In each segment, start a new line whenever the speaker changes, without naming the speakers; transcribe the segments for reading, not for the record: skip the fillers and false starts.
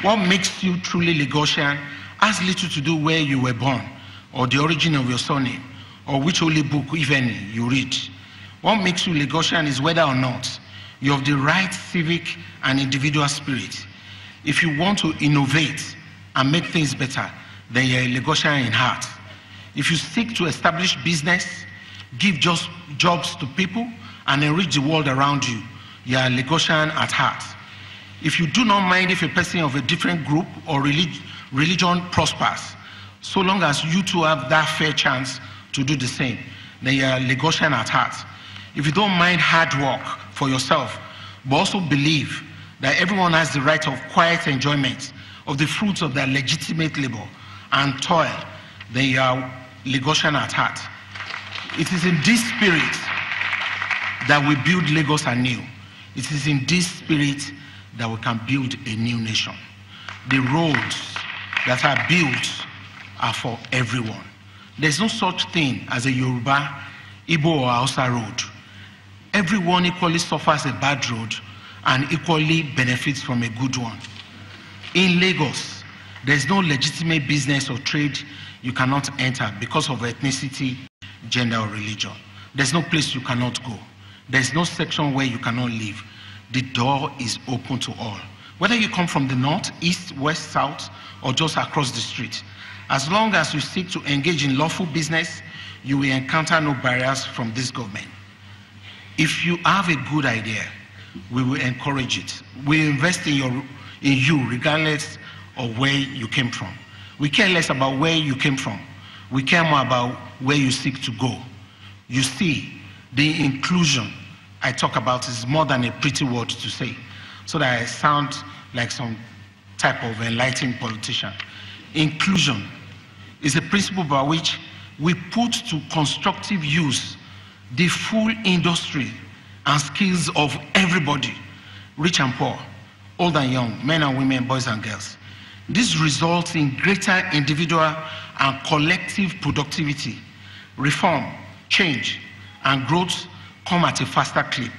What makes you truly Lagosian has little to do where you were born, or the origin of your surname, or which holy book, if any, you read. What makes you Lagosian is whether or not you have the right civic and individual spirit. If you want to innovate and make things better, then you're a Lagosian in heart. If you seek to establish business, give just jobs to people, and enrich the world around you, you are a Lagosian at heart. If you do not mind if a person of a different group or religion prospers, so long as you two have that fair chance to do the same, then you are a Lagosian at heart. If you don't mind hard work for yourself, but also believe that everyone has the right of quiet enjoyment of the fruits of their legitimate labor and toil, then you are Lagosian at heart. It is in this spirit that we build Lagos anew. It is in this spirit that we can build a new nation. The roads that are built are for everyone. There's no such thing as a Yoruba, Igbo, or Hausa road. Everyone equally suffers a bad road and equally benefits from a good one. In Lagos, there's no legitimate business or trade you cannot enter because of ethnicity, gender, or religion. There's no place you cannot go. There's no section where you cannot live. The door is open to all. Whether you come from the north, east, west, south, or just across the street, as long as you seek to engage in lawful business, you will encounter no barriers from this government. If you have a good idea, we will encourage it. We invest in you regardless of where you came from. We care less about where you came from. We care more about where you seek to go. You see, the inclusion I talk about is more than a pretty word to say, so that I sound like some type of enlightened politician. Inclusion is a principle by which we put to constructive use the full industry and skills of everybody, rich and poor, old and young, men and women, boys and girls. This results in greater individual and collective productivity. Reform, change, and growth come at a faster clip.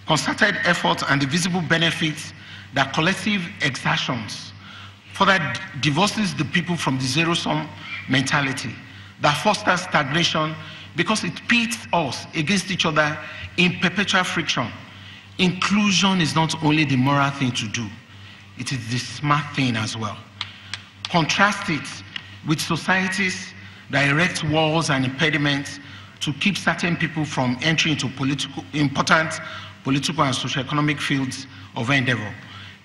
Concerted efforts and the visible benefits that collective exertions further divorces the people from the zero-sum mentality that fosters stagnation because it pits us against each other in perpetual friction. Inclusion is not only the moral thing to do, it is the smart thing as well. Contrast it with societies that erect walls and impediments to keep certain people from entering into important political and socio-economic fields of endeavor.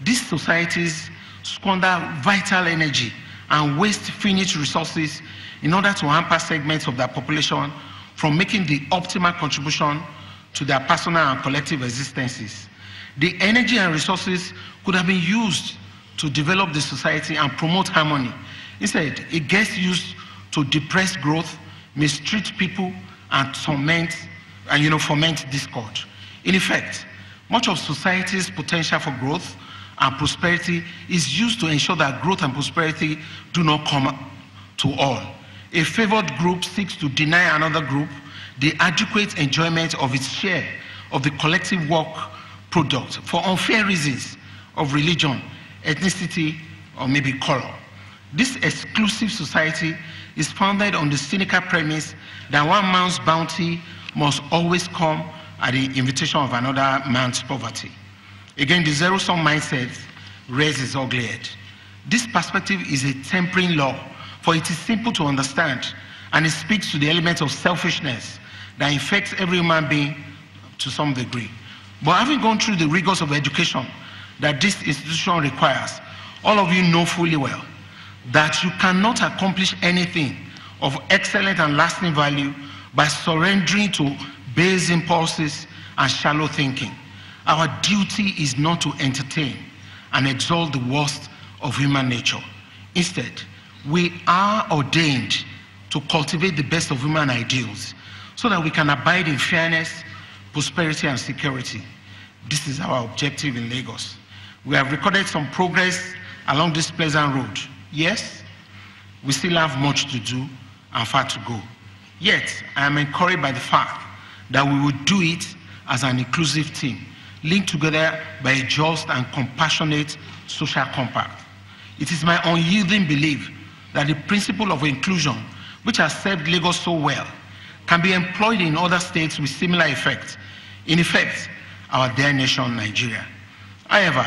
These societies squander vital energy and waste finite resources in order to hamper segments of their population from making the optimal contribution to their personal and collective existences. The energy and resources could have been used to develop the society and promote harmony. Instead, it gets used to depress growth, mistreat people, and foment discord. In effect, much of society's potential for growth and prosperity is used to ensure that growth and prosperity do not come to all. A favored group seeks to deny another group the adequate enjoyment of its share of the collective work product for unfair reasons of religion, ethnicity, or maybe color. This exclusive society is founded on the cynical premise that one man's bounty must always come at the invitation of another man's poverty. Again, the zero-sum mindset raises its ugly head. This perspective is a tempering law, for it is simple to understand, and it speaks to the element of selfishness that infects every human being to some degree. But having gone through the rigors of education that this institution requires, all of you know fully well that you cannot accomplish anything of excellent and lasting value by surrendering to base impulses and shallow thinking. Our duty is not to entertain and exalt the worst of human nature. Instead, we are ordained to cultivate the best of human ideals so that we can abide in fairness, prosperity, and security. This is our objective in Lagos. We have recorded some progress along this pleasant road. Yes, we still have much to do and far to go. Yet, I am encouraged by the fact that we will do it as an inclusive team, linked together by a just and compassionate social compact. It is my unyielding belief that the principle of inclusion, which has served Lagos so well, can be employed in other states with similar effect. In effect, our dear nation, Nigeria. However,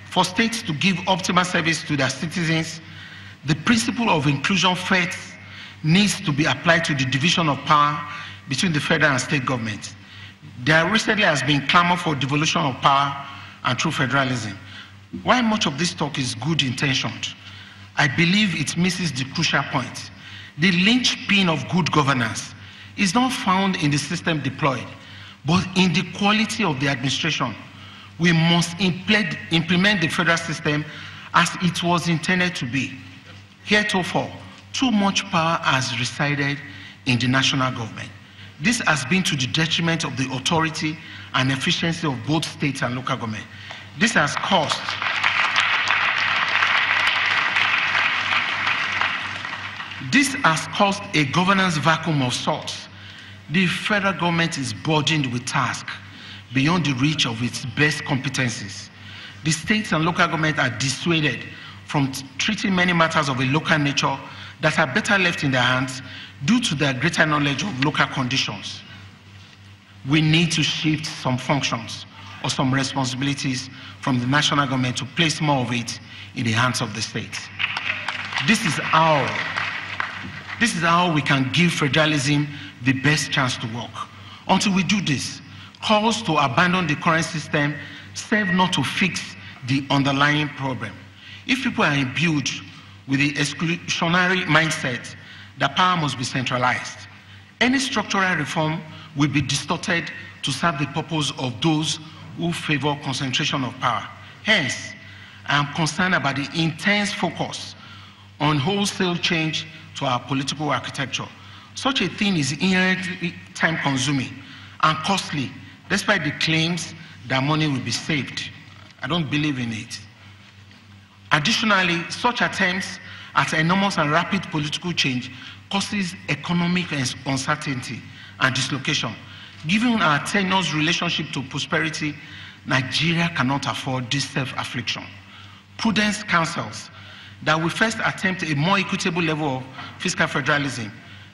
for states to give optimal service to their citizens, the principle of inclusion first needs to be applied to the division of power between the federal and state governments. There recently has been clamor for devolution of power and true federalism. While much of this talk is good intentioned, I believe it misses the crucial point. The linchpin of good governance is not found in the system deployed, but in the quality of the administration. We must implement the federal system as it was intended to be. Heretofore, too much power has resided in the national government. This has been to the detriment of the authority and efficiency of both states and local government. This has caused a governance vacuum of sorts. The federal government is burdened with tasks beyond the reach of its best competencies. The states and local government are dissuaded from treating many matters of a local nature that are better left in their hands due to their greater knowledge of local conditions. We need to shift some functions or some responsibilities from the national government to place more of it in the hands of the states. This is how we can give federalism the best chance to work. Until we do this, calls to abandon the current system serve not to fix the underlying problem. If people are imbued with the exclusionary mindset that power must be centralized, any structural reform will be distorted to serve the purpose of those who favor concentration of power. Hence, I am concerned about the intense focus on wholesale change to our political architecture. Such a thing is inherently time-consuming and costly, despite the claims that money will be saved. I don't believe in it. Additionally, such attempts at enormous and rapid political change causes economic uncertainty and dislocation. Given our tenuous relationship to prosperity, Nigeria cannot afford this self-affliction. Prudence counsels that we first attempt a more equitable level of fiscal federalism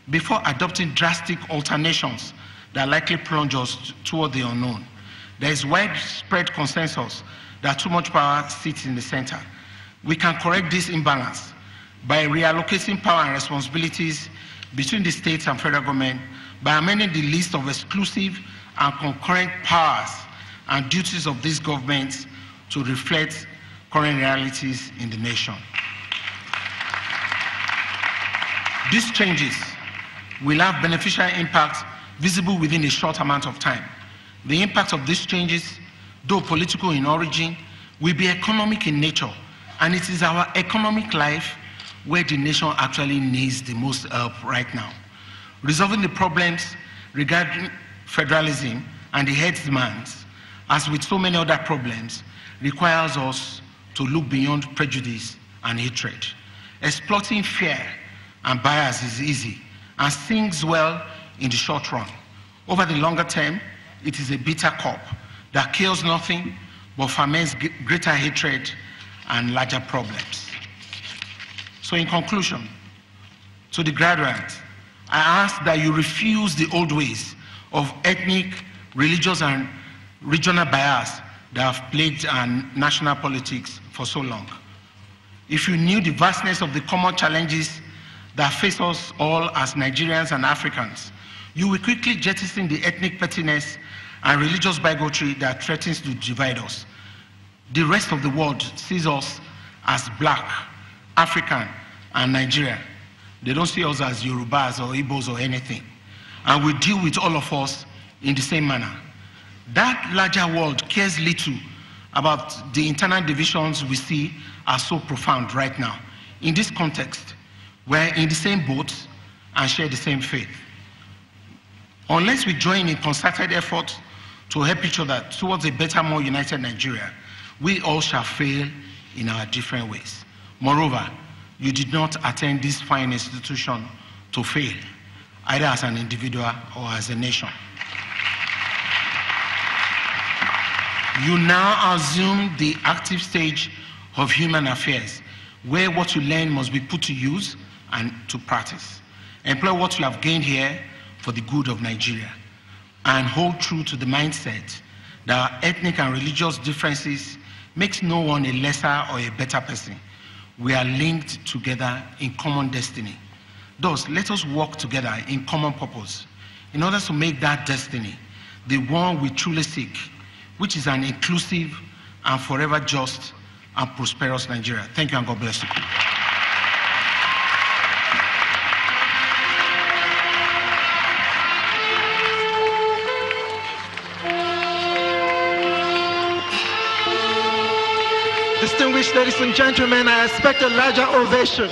before adopting drastic alternations that likely plunge us toward the unknown. There is widespread consensus that too much power sits in the center. We can correct this imbalance by reallocating power and responsibilities between the states and federal government, by amending the list of exclusive and concurrent powers and duties of these governments to reflect current realities in the nation. These changes will have beneficial impact visible within a short amount of time. The impact of these changes, though political in origin, will be economic in nature, and it is our economic life where the nation actually needs the most help right now. Resolving the problems regarding federalism and the headsman's, as with so many other problems, requires us to look beyond prejudice and hatred. Exploiting fear and bias is easy and sings well in the short run. Over the longer term, it is a bitter cup that kills nothing but ferments greater hatred and larger problems. So in conclusion, to the graduates, I ask that you refuse the old ways of ethnic, religious, and regional bias that have plagued our national politics for so long. If you knew the vastness of the common challenges that face us all as Nigerians and Africans, you will quickly jettison the ethnic pettiness and religious bigotry that threatens to divide us. The rest of the world sees us as Black, African, and Nigerian. They don't see us as Yorubas or Igbos or anything. And we deal with all of us in the same manner. That larger world cares little about the internal divisions we see are so profound right now. In this context, we're in the same boat and share the same faith. Unless we join in concerted effort to help each other towards a better, more united Nigeria, we all shall fail in our different ways. Moreover, you did not attend this fine institution to fail, either as an individual or as a nation. You now assume the active stage of human affairs, where what you learn must be put to use and to practice. Employ what you have gained here for the good of Nigeria, and hold true to the mindset that our ethnic and religious differences makes no one a lesser or a better person. We are linked together in common destiny. Thus, let us work together in common purpose in order to make that destiny the one we truly seek, which is an inclusive and forever just and prosperous Nigeria. Thank you, and God bless you.
Distinguished ladies and gentlemen, I expect a larger ovation